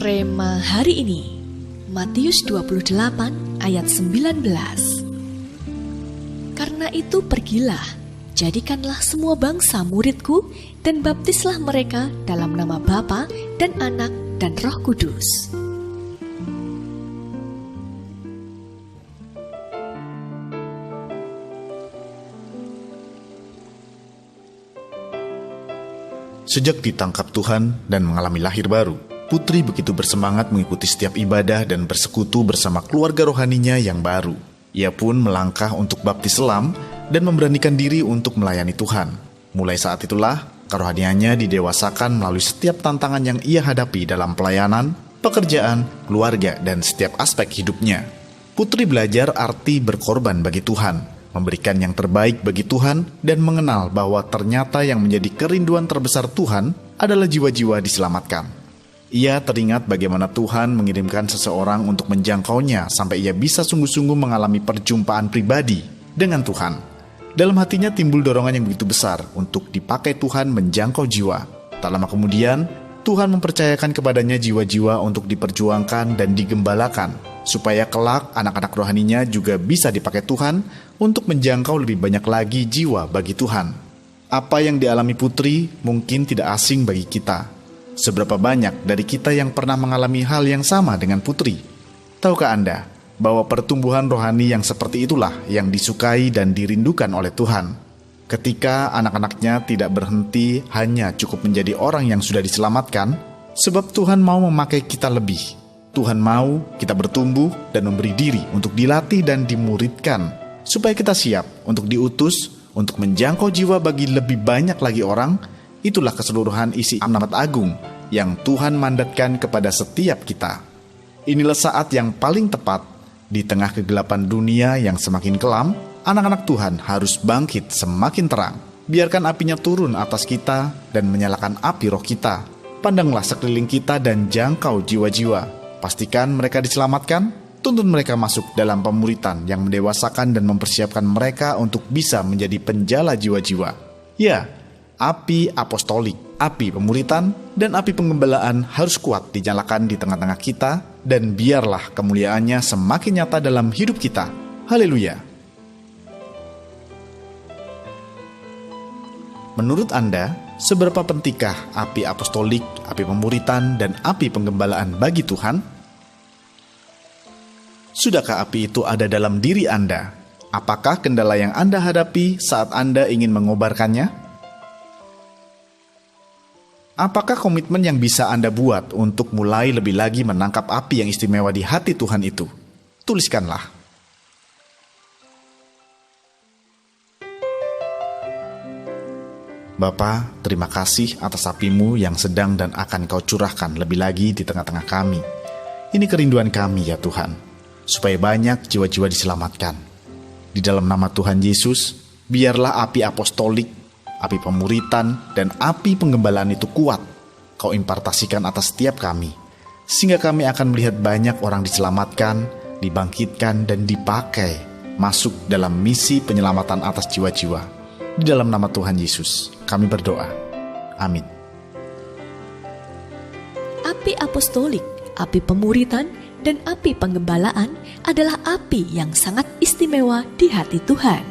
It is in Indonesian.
Rema hari ini, Matius 28 ayat 19. Karena itu pergilah, jadikanlah semua bangsa muridku dan baptislah mereka dalam nama Bapa dan Anak dan Roh Kudus. Sejak ditangkap Tuhan dan mengalami lahir baru, Putri begitu bersemangat mengikuti setiap ibadah dan bersekutu bersama keluarga rohaninya yang baru. Ia pun melangkah untuk baptis selam dan memberanikan diri untuk melayani Tuhan. Mulai saat itulah, kerohaniannya didewasakan melalui setiap tantangan yang ia hadapi dalam pelayanan, pekerjaan, keluarga, dan setiap aspek hidupnya. Putri belajar arti berkorban bagi Tuhan, memberikan yang terbaik bagi Tuhan, dan mengenal bahwa ternyata yang menjadi kerinduan terbesar Tuhan adalah jiwa-jiwa diselamatkan. Ia teringat bagaimana Tuhan mengirimkan seseorang untuk menjangkaunya sampai ia bisa sungguh-sungguh mengalami perjumpaan pribadi dengan Tuhan. Dalam hatinya timbul dorongan yang begitu besar untuk dipakai Tuhan menjangkau jiwa. Tak lama kemudian, Tuhan mempercayakan kepadanya jiwa-jiwa untuk diperjuangkan dan digembalakan, supaya kelak anak-anak rohaninya juga bisa dipakai Tuhan untuk menjangkau lebih banyak lagi jiwa bagi Tuhan. Apa yang dialami Putri mungkin tidak asing bagi kita. Seberapa banyak dari kita yang pernah mengalami hal yang sama dengan Putri? Tahukah Anda bahwa pertumbuhan rohani yang seperti itulah yang disukai dan dirindukan oleh Tuhan? Ketika anak-anaknya tidak berhenti hanya cukup menjadi orang yang sudah diselamatkan, sebab Tuhan mau memakai kita lebih. Tuhan mau kita bertumbuh dan memberi diri untuk dilatih dan dimuridkan, supaya kita siap untuk diutus, untuk menjangkau jiwa bagi lebih banyak lagi orang. Itulah keseluruhan isi amanat agung yang Tuhan mandatkan kepada setiap kita. Inilah saat yang paling tepat, di tengah kegelapan dunia yang semakin kelam, anak-anak Tuhan harus bangkit semakin terang. Biarkan apinya turun atas kita dan menyalakan api roh kita. Pandanglah sekeliling kita dan jangkau jiwa-jiwa. Pastikan mereka diselamatkan, tuntun mereka masuk dalam pemuritan yang mendewasakan dan mempersiapkan mereka untuk bisa menjadi penjala jiwa-jiwa. Ya, api apostolik, api pemuritan, dan api penggembalaan harus kuat dinyalakan di tengah-tengah kita, dan biarlah kemuliaannya semakin nyata dalam hidup kita. Haleluya. Menurut Anda, seberapa pentingkah api apostolik, api pemuritan, dan api penggembalaan bagi Tuhan? Sudahkah api itu ada dalam diri Anda? Apakah kendala yang Anda hadapi saat Anda ingin mengobarkannya? Apakah komitmen yang bisa Anda buat untuk mulai lebih lagi menangkap api yang istimewa di hati Tuhan itu? Tuliskanlah. Bapa, terima kasih atas api-Mu yang sedang dan akan Kau curahkan lebih lagi di tengah-tengah kami. Ini kerinduan kami ya Tuhan, supaya banyak jiwa-jiwa diselamatkan. Di dalam nama Tuhan Yesus, biarlah api apostolik, api pemuritan, dan api penggembalaan itu kuat Kau impartasikan atas setiap kami, sehingga kami akan melihat banyak orang diselamatkan, dibangkitkan, dan dipakai masuk dalam misi penyelamatan atas jiwa-jiwa. Di dalam nama Tuhan Yesus, kami berdoa. Amin. Api apostolik, api pemuritan, dan api penggembalaan adalah api yang sangat istimewa di hati Tuhan.